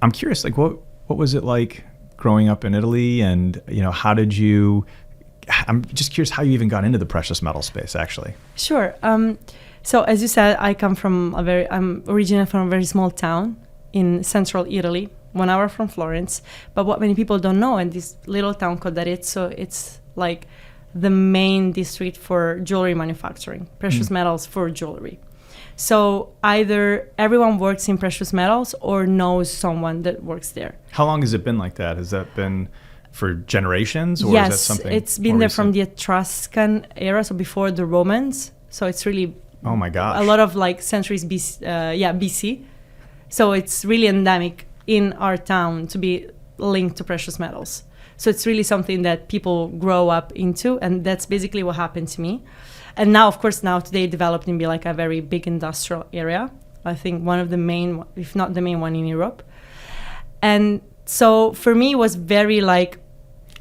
I'm curious, like what was it like growing up in Italy, and how did you? I'm just curious how you even got into the precious metal space, actually. Sure. So as you said, I'm originally from a very small town in central Italy, 1 hour from Florence. But what many people don't know, in this little town called Arezzo, it's like the main district for jewelry manufacturing, precious metals for jewelry. So either everyone works in precious metals or knows someone that works there. How long has it been like that? Has that been for generations, or yes, is that something? It's been there recent? from the Etruscan era, so before the Romans. So it's really oh my gosh, a lot of like centuries BC. So it's really endemic in our town to be linked to precious metals. So it's really something that people grow up into, and that's basically what happened to me. And now, of course, today developed in be like a very big industrial area. I think one of the main, if not the main one in Europe. And so for me, it was very like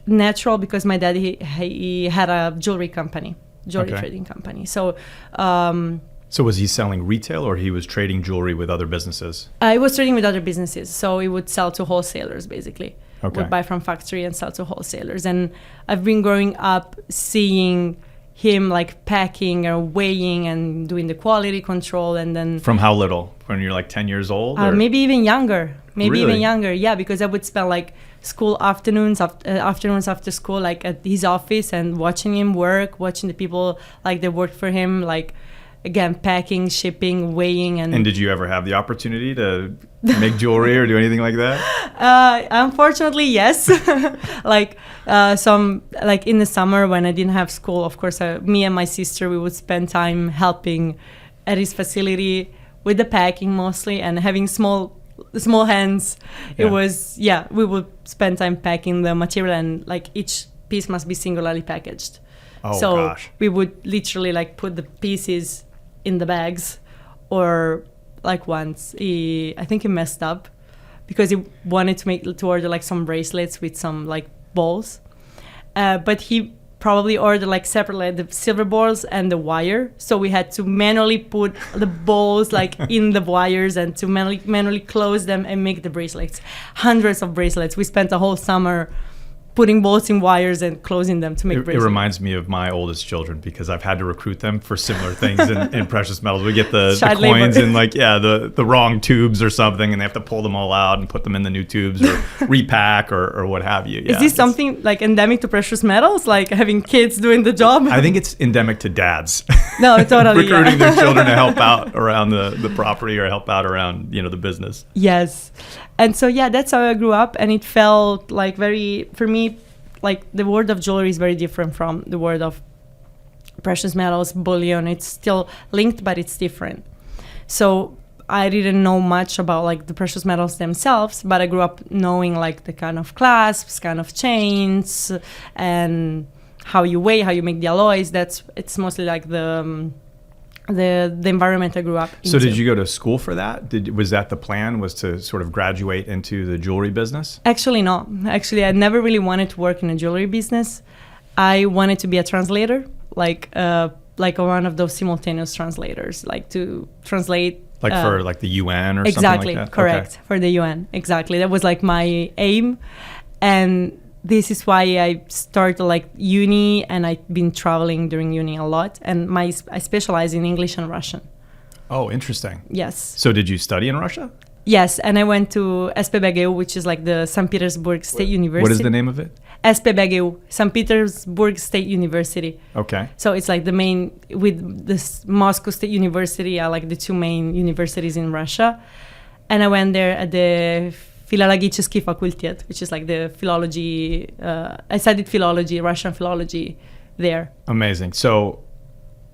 natural because my dad, he had a jewelry company, trading company. So so was he selling retail, or he was trading jewelry with other businesses? I was trading with other businesses. So he would sell to wholesalers, basically. Okay. Would buy from factory and sell to wholesalers. And I've been growing up seeing him like packing or weighing and doing the quality control. And then from how little? When you're like 10 years old? Maybe even younger. Really? Yeah, because I would spend like school afternoons after school, like at his office, and watching him work, watching the people like they worked for him, like again, packing, shipping, weighing. And did you ever have the opportunity to make jewelry or do anything like that? Unfortunately, yes. Like in the summer when I didn't have school, of course, me and my sister, we would spend time helping at his facility with the packing mostly, and having small hands. Yeah. It was, we would spend time packing the material, and like each piece must be singularly packaged. Oh, so gosh. we would literally like put the pieces in the bags, or like once I think he messed up because he wanted to order like some bracelets with some like balls, but he probably ordered like separately the silver balls and the wire, so we had to manually put the balls like in the wires and to manually close them and make the bracelets. Hundreds of bracelets. We spent a whole summer putting bolts in wires and closing them to make bracelets. It reminds me of my oldest children because I've had to recruit them for similar things in precious metals. We get the coins in like, the wrong tubes or something, and they have to pull them all out and put them in the new tubes or repack or what have you. Is this something like endemic to precious metals, like having kids doing the job? I think it's endemic to dads. No, totally. Recruiting their children to help out around the property or help out around, the business. Yes. And so, that's how I grew up. And it felt like for me, like the world of jewelry is very different from the world of precious metals, bullion. It's still linked, but it's different. So I didn't know much about like the precious metals themselves, but I grew up knowing like the kind of clasps, kind of chains, and how you weigh, how you make the alloys. It's mostly like the environment I grew up into. So did you go to school for that? Was that the plan, was to sort of graduate into the jewelry business? Actually, no. Actually, I never really wanted to work in a jewelry business. I wanted to be a translator, like one of those simultaneous translators, like to translate. Like for like the UN or exactly, something like that? Correct. Okay. For the UN, exactly. That was like my aim. And this is why I started like uni, and I've been traveling during uni a lot. And I specialize in English and Russian. Oh, interesting. Yes. So did you study in Russia? Yes, and I went to SPBGU, which is like the St. Petersburg State University. What is the name of it? SPBGU, St. Petersburg State University. Okay. So it's like the main, with this Moscow State University are like the two main universities in Russia. And I went there at the Philologicheski Fakultet, which is like the philology, I studied philology, Russian philology there. Amazing. So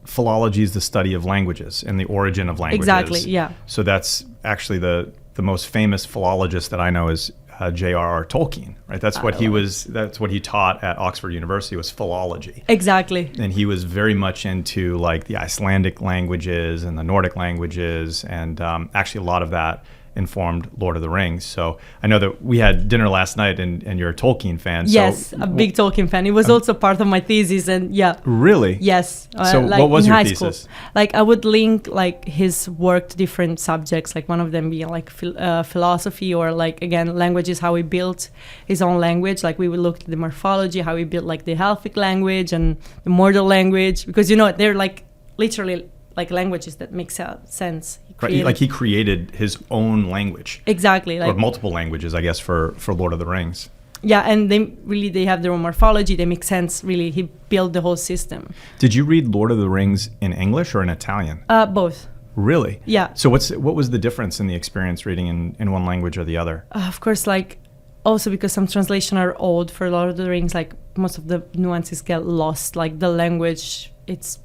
philology is the study of languages and the origin of languages. Exactly, yeah. So that's actually the most famous philologist that I know is J.R.R. Tolkien, right? That's what he taught at Oxford University, was philology. Exactly. And he was very much into like the Icelandic languages and the Nordic languages, and actually a lot of that informed Lord of the Rings. So I know that we had dinner last night, and you're a Tolkien fan. Yes, so, a big Tolkien fan. It was also part of my thesis, and yeah. Really? Yes. So like what was in your high thesis? School. Like I would link like his work to different subjects, like one of them being like philosophy, or like again languages, how he built his own language. Like we would look at the morphology, how he built like the Helfic language and the Mordor language, because they're like literally like languages that make sense. Right, like he created his own language. Exactly. Or multiple languages, I guess, for Lord of the Rings. Yeah, and they have their own morphology. They make sense, really. He built the whole system. Did you read Lord of the Rings in English or in Italian? Both. Really? Yeah. So what was the difference in the experience reading in one language or the other? Of course, like also because some translations are old for Lord of the Rings, like most of the nuances get lost. Like the language, it's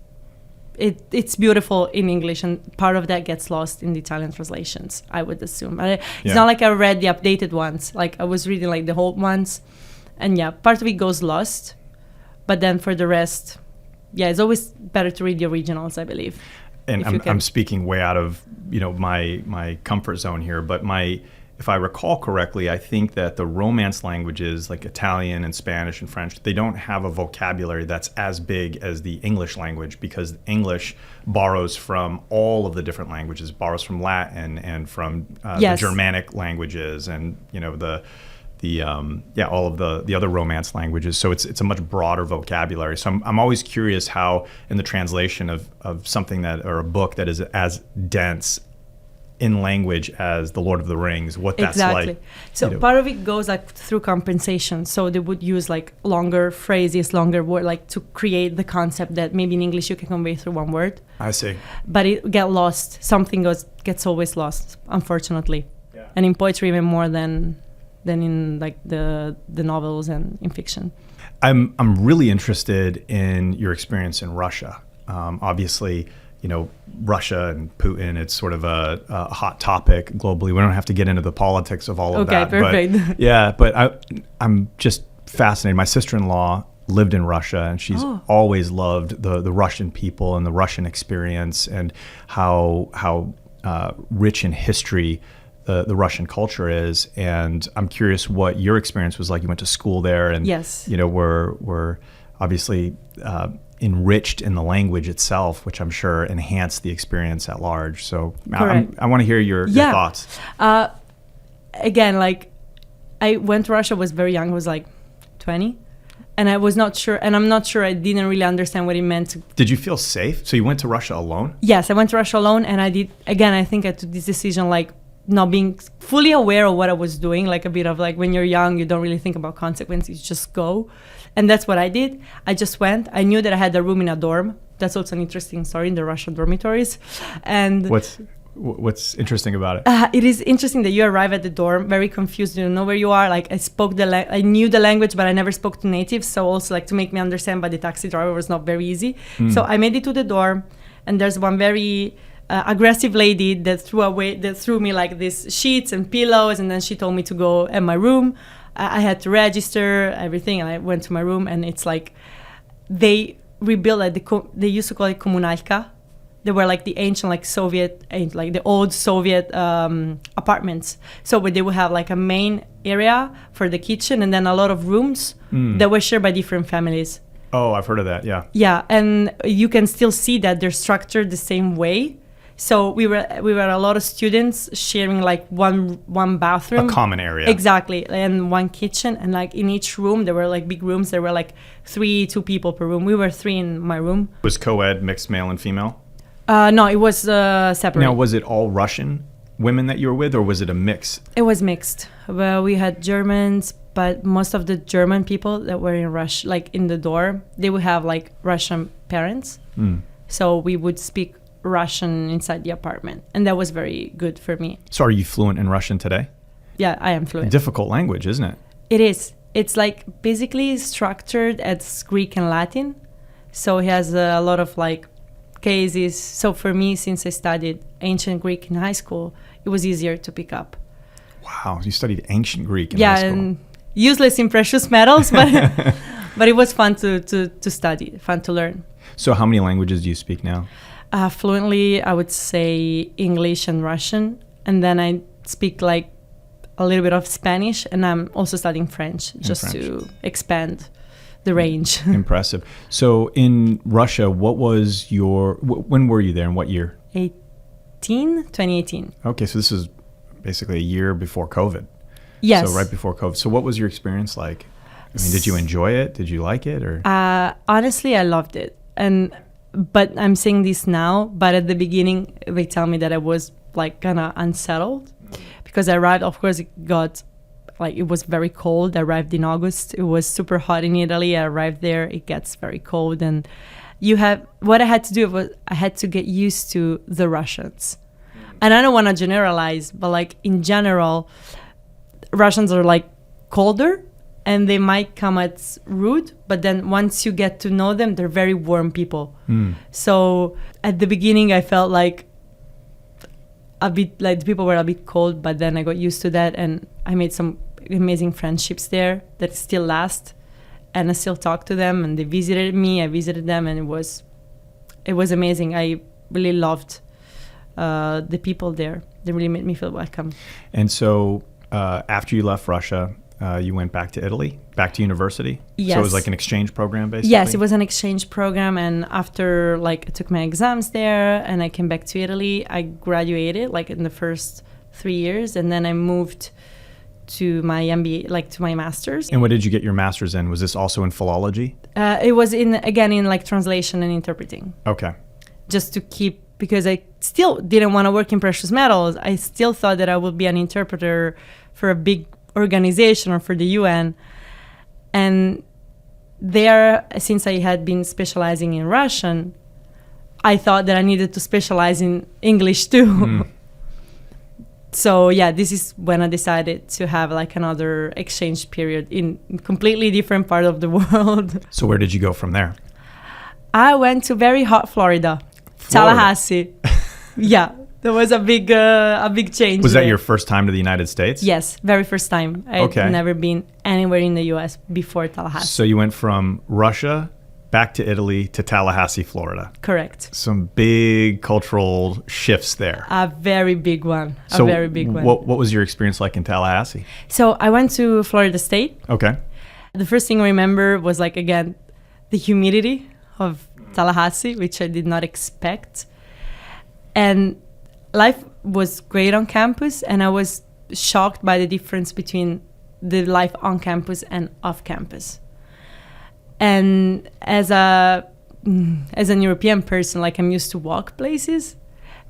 beautiful in English, and part of that gets lost in the Italian translations, I would assume. It's not like I read the updated ones. Like I was reading like the old ones, and yeah, part of it goes lost. But then for the rest, yeah, it's always better to read the originals, I believe. And I'm speaking way out of my comfort zone here, but if I recall correctly, I think that the Romance languages like Italian and Spanish and French, they don't have a vocabulary that's as big as the English language, because English borrows from all of the different languages, borrows from Latin and from the Germanic languages, and all of the other Romance languages. So it's a much broader vocabulary. So I'm always curious how in the translation of something or a book that is as dense in language as the Lord of the Rings, what that's like. So part of it goes like through compensation. So they would use like longer phrases, longer word, like to create the concept that maybe in English you can convey through one word. I see. But it get lost. Something gets always lost, unfortunately. Yeah. And in poetry even more than in like the novels and in fiction. I'm really interested in your experience in Russia. Obviously, Russia and Putin, it's sort of a hot topic globally. We don't have to get into the politics of all of that. Okay, perfect. But I'm just fascinated. My sister-in-law lived in Russia, and she's always loved the Russian people and the Russian experience, and how rich in history the Russian culture is. And I'm curious what your experience was like. You went to school there, and yes, were obviously enriched in the language itself, which I'm sure enhanced the experience at large. So I want to hear your thoughts. Again, like I went to Russia, was very young, I was like 20, and I was not sure, and I'm not sure, I didn't really understand what it meant. Did you feel safe? So you went to Russia alone? Yes, I went to Russia alone, and I think I took this decision like not being fully aware of what I was doing, like a bit of like when you're young, you don't really think about consequences, you just go. And that's what I did. I just went. I knew that I had a room in a dorm. That's also an interesting story in the Russian dormitories. And what's interesting about it? It is interesting that you arrive at the dorm very confused. You don't know where you are. Like I knew the language, but I never spoke to natives. So also like to make me understand by the taxi driver was not very easy. So I made it to the dorm, and there's one very aggressive lady that threw me like these sheets and pillows, and then she told me to go at my room. I had to register everything, and I went to my room, and it's like they rebuilt they used to call it kommunalka. They were like the ancient like Soviet, like the old Soviet apartments. So where they would have like a main area for the kitchen, and then a lot of rooms that were shared by different families. Oh, I've heard of that. Yeah. Yeah, and you can still see that they're structured the same way. So we were a lot of students sharing like one bathroom, a common area, exactly, and one kitchen, and like in each room there were like big rooms. There were like 2 people per room. We were 3 in my room. Was co-ed mixed male and female? No, it was separate. Now, was it all Russian women that you were with, or was it a mix? It was mixed. Well, we had Germans, but most of the German people that were in Russia, like in the dorm, they would have like Russian parents. So we would speak Russian inside the apartment, and that was very good for me. So are you fluent in Russian today? Yeah, I am fluent. A difficult language, isn't it? It is. It's like basically structured as Greek and Latin, so it has a lot of like cases. So for me, since I studied ancient Greek in high school, it was easier to pick up. Wow, you studied ancient Greek in high school. And useless in precious metals, but but it was fun to study, fun to learn. So how many languages do you speak now? Fluently, I would say English and Russian. And then I speak like a little bit of Spanish, and I'm also studying French just to expand the range. Impressive. So in Russia, what was when were you there and what year? 2018. Okay, so this is basically a year before COVID. Yes. So right before COVID. So what was your experience like? I mean, did you enjoy it? Did you like it? Or honestly, I loved it. But I'm saying this now, but at the beginning, they tell me that I was like kind of unsettled because I arrived, of course, it was very cold. I arrived in August. It was super hot in Italy. I arrived there. It gets very cold. And what I had to do was I had to get used to the Russians. And I don't want to generalize, but like in general, Russians are like colder and they might come as rude, but then once you get to know them, they're very warm people. So at the beginning, I felt like a bit like the people were a bit cold, but then I got used to that and I made some amazing friendships there that still last. And I still talk to them and they visited me, I visited them, and it was amazing. I really loved the people there. They really made me feel welcome. And so after you left Russia, you went back to Italy, back to university? Yes. So it was like an exchange program, basically? Yes, it was an exchange program. And after I took my exams there and I came back to Italy, I graduated in the first 3 years. And then I moved to my MBA, to my master's. And what did you get your master's in? Was this also in philology? It was in translation and interpreting. Okay. Just to keep, because I still didn't want to work in precious metals. I still thought that I would be an interpreter for a big organization or for the UN. And there, since I had been specializing in Russian, I thought that I needed to specialize in English too. So yeah, this is when I decided to have another exchange period in a completely different part of the world. So where did you go from there? I went to very hot Florida. Tallahassee. Yeah, there was a big change. Was that there. your first time to the United States? Yes, very first time. I'd never been anywhere in the U.S. before Tallahassee. So you went from Russia back to Italy to Tallahassee, Florida. Correct. Some big cultural shifts there. A very big one. What was your experience like in Tallahassee? So I went to Florida State. Okay. The first thing I remember was again, the humidity of Tallahassee, which I did not expect. And life was great on campus, and I was shocked by the difference between the life on campus and off campus. And as an European person, I'm used to walk places,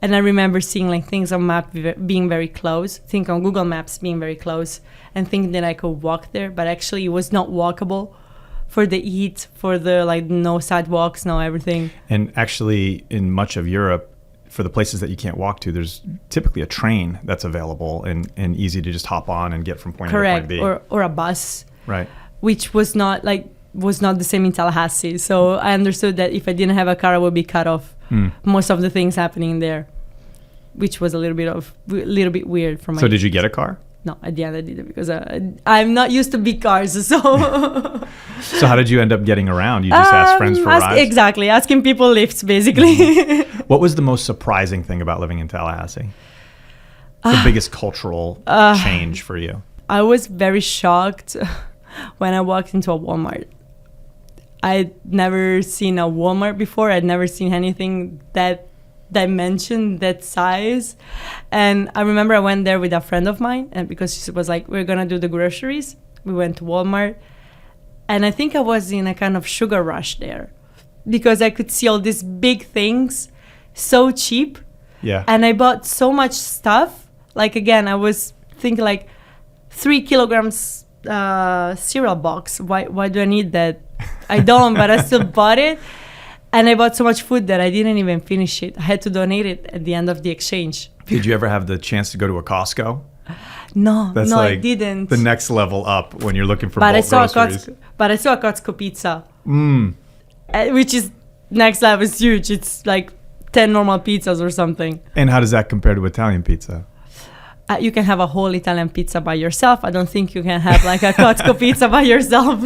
and I remember seeing things on map being very close, think on Google Maps being very close, and thinking that I could walk there, but actually it was not walkable for the heat, for the no sidewalks, no everything. And actually, in much of Europe, for the places that you can't walk to, there's typically a train that's available and easy to just hop on and get from point A to point B. Or a bus. Right. Which was not the same in Tallahassee. So I understood that if I didn't have a car, I would be cut off most of the things happening there, which was a little bit weird for me. So did you get a car? No, at the end I didn't, because I'm not used to big cars. So So how did you end up getting around? You just asked friends for rides? Exactly, asking people lifts, basically. What was the most surprising thing about living in Tallahassee? The biggest cultural change for you? I was very shocked when I walked into a Walmart. I'd never seen a Walmart before. I'd never seen anything that dimension, that size. And I remember I went there with a friend of mine, and because she was we're gonna do the groceries, we went to Walmart. And I think I was in a kind of sugar rush there, because I could see all these big things so cheap. Yeah. And I bought so much stuff. Again, I was thinking 3 kilograms cereal box. Why do I need that? I don't, but I still bought it. And I bought so much food that I didn't even finish it. I had to donate it at the end of the exchange. Did you ever have the chance to go to a Costco? No, I didn't. The next level up when you're looking for bulk groceries. But I saw a Costco pizza, which is next level. It's huge. It's 10 normal pizzas or something. And how does that compare to Italian pizza? You can have a whole Italian pizza by yourself. I don't think you can have a Costco pizza by yourself.